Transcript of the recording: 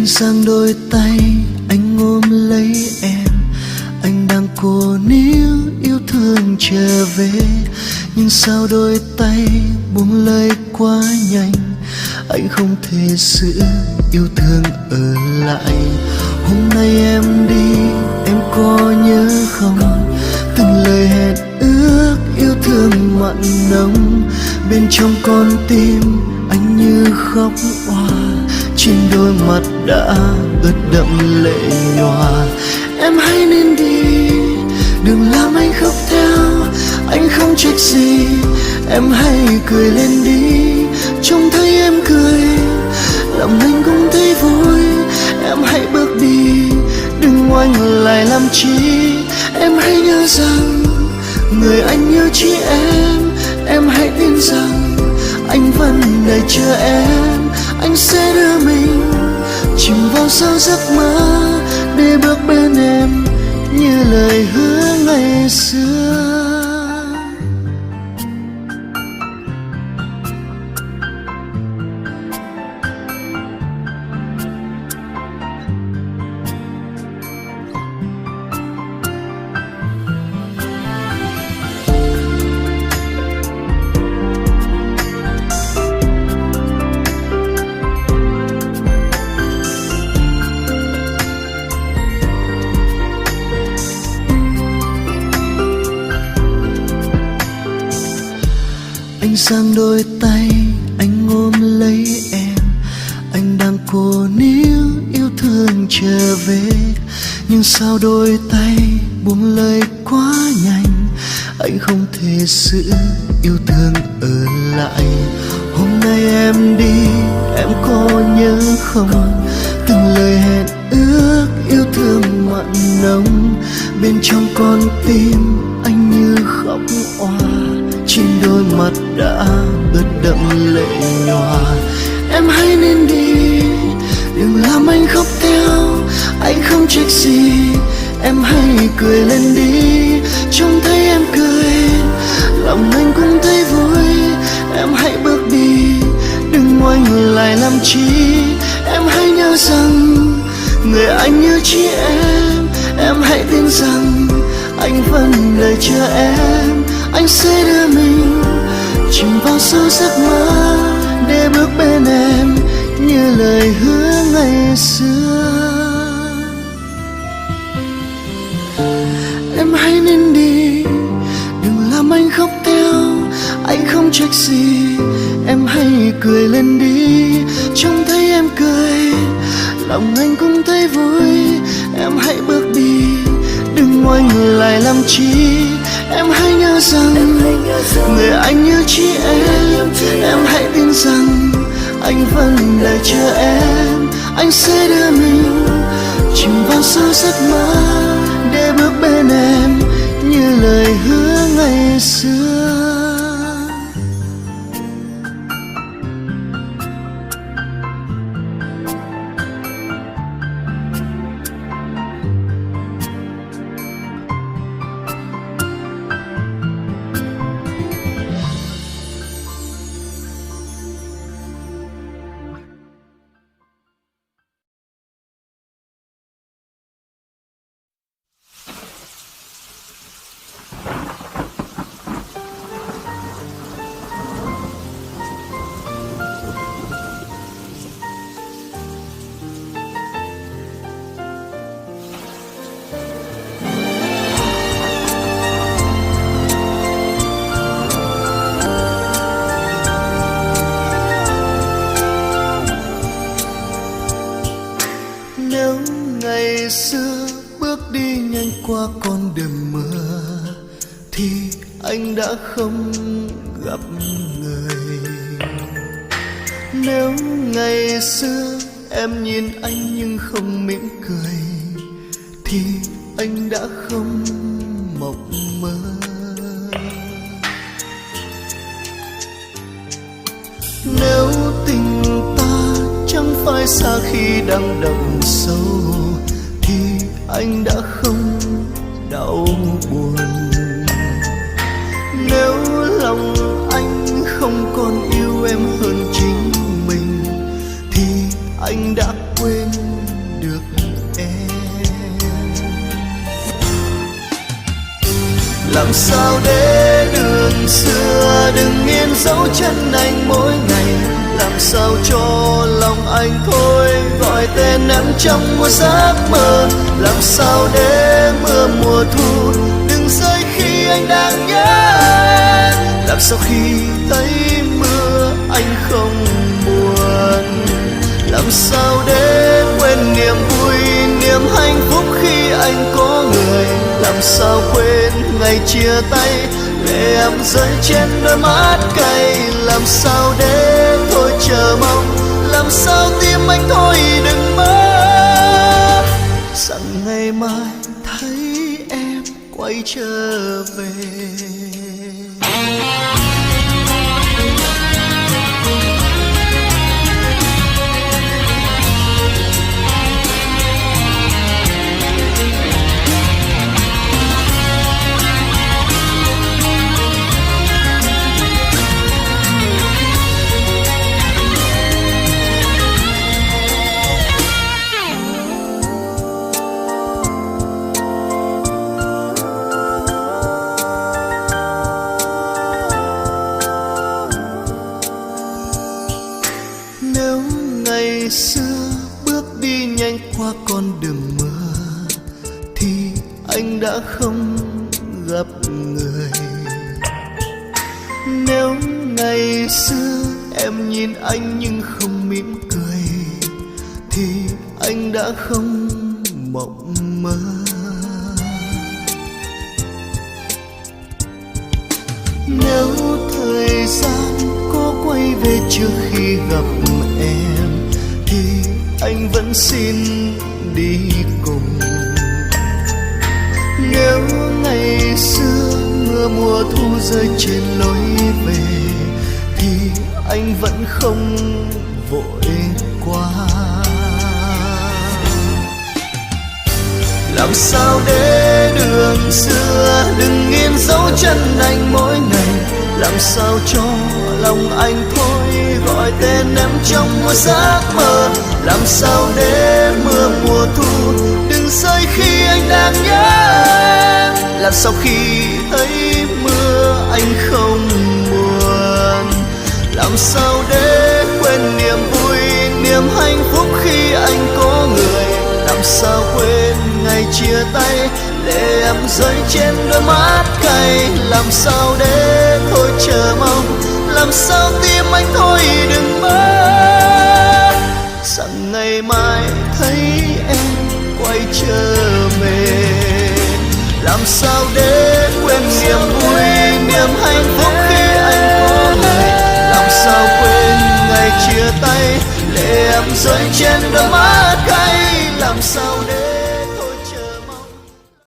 Anh giang đôi tay, anh ôm lấy em. Anh đang cố níu yêu thương trở về, nhưng sao đôi tay buông lời quá nhanh. Anh không thể giữ yêu thương ở lại. Hôm nay em đi, em có nhớ không? Từng lời hẹn ước yêu thương mặn nồng, bên trong con tim anh như khóc òa. Trên đôi mặt đã ướt đẫm lệ nhòa. Em hãy nên đi, đừng làm anh khóc theo. Anh không trách gì, em hãy cười lên đi. Trông thấy em cười, lòng anh cũng thấy vui. Em hãy bước đi, đừng ngoảnh lại làm chi. Em hãy nhớ rằng người anh yêu chỉ em. Em hãy tin rằng anh vẫn đợi chờ em. Anh sẽ đưa mình chìm vào sâu giấc mơ, để bước bên em như lời hứa ngày xưa. Anh giang đôi tay, anh ôm lấy em. Anh đang cố níu yêu thương trở về, nhưng sao đôi tay buông lời quá nhanh. Anh không thể giữ yêu thương ở lại. Hôm nay em đi, em có nhớ không? Từng lời hẹn ước yêu thương mặn nồng, bên trong con tim anh như khóc òa. Trên đôi mặt đã ướt đẫm lệ nhòa. Em hãy nên đi, đừng làm anh khóc theo. Anh không trách gì, em hãy cười lên đi. Trông thấy em cười, lòng anh cũng thấy vui. Em hãy bước đi, đừng ngoảnh lại làm chi. Em hãy nhớ rằng người anh yêu chỉ em. Em hãy tin rằng anh vẫn đợi chờ em. Anh sẽ đưa mình chìm vào sâu giấc mơ, để bước bên em như lời hứa ngày xưa. Em hãy nên đi, đừng làm anh khóc theo. Anh không trách gì, em hãy cười lên đi. Trông thấy em cười, lòng anh cũng thấy vui. Em hãy bước đi, đừng ngoảnh lại làm chi. Em hãy nhớ rằng người anh yêu chỉ em. Em hãy tin rằng anh vẫn đợi chờ em. Anh sẽ đưa mình chìm vào sâu giấc mơ, để bước bên em như lời hứa ngày xưa. Ngày xưa bước đi nhanh qua con đường mưa, thì anh đã không gặp người. Nếu ngày xưa em nhìn anh nhưng không mỉm cười, thì anh đã không mộng mơ. Nếu tình ta chẳng phải xa khi đang đậm sâu, thì anh đã không đau buồn. Nếu lòng anh không còn yêu em hơn chính mình, thì anh đã quên dấu chân anh mỗi ngày. Làm sao cho lòng anh thôi gọi tên em trong một giấc mơ. Làm sao để mưa mùa thu đừng rơi khi anh đang nhớ em. Làm sao khi thấy mưa anh không buồn. Làm sao để quên niềm vui niềm hạnh phúc khi anh có người. Làm sao quên ngày chia tay để em rơi trên đôi mắt cay. Làm sao để thôi chờ mong. Làm sao tim anh thôi đừng mơ rằng ngày mai thấy em quay trở về. Nếu ngày xưa bước đi nhanh qua con đường mưa thì anh đã không gặp người. Nếu ngày xưa em nhìn anh nhưng không mỉm cười thì anh đã không mộng mơ. Nếu thời gian có quay về trước khi gặp em thì anh vẫn xin đi cùng. Nếu ngày xưa mưa mùa thu rơi trên lối về thì anh vẫn không vội qua. Làm sao để đường xưa đừng in dấu chân anh mỗi ngày. Làm sao cho lòng anh thôi gọi tên em trong một giấc mơ. Làm sao để mưa mùa thu đừng rơi khi anh đang nhớ em. Làm sao khi thấy mưa anh không buồn. Làm sao để quên niềm vui niềm hạnh phúc khi anh có người. Làm sao quên ngày chia tay để em rơi trên đôi mắt cay. Làm sao để thôi chờ mong. Làm sao tim anh thôi đừng mơ rằng ngày mai thấy em quay trở về. Làm sao để quên niềm vui niềm hạnh phúc khi anh có người. Làm sao quên ngày chia tay để em rơi trên đôi mắt cay. Làm sao để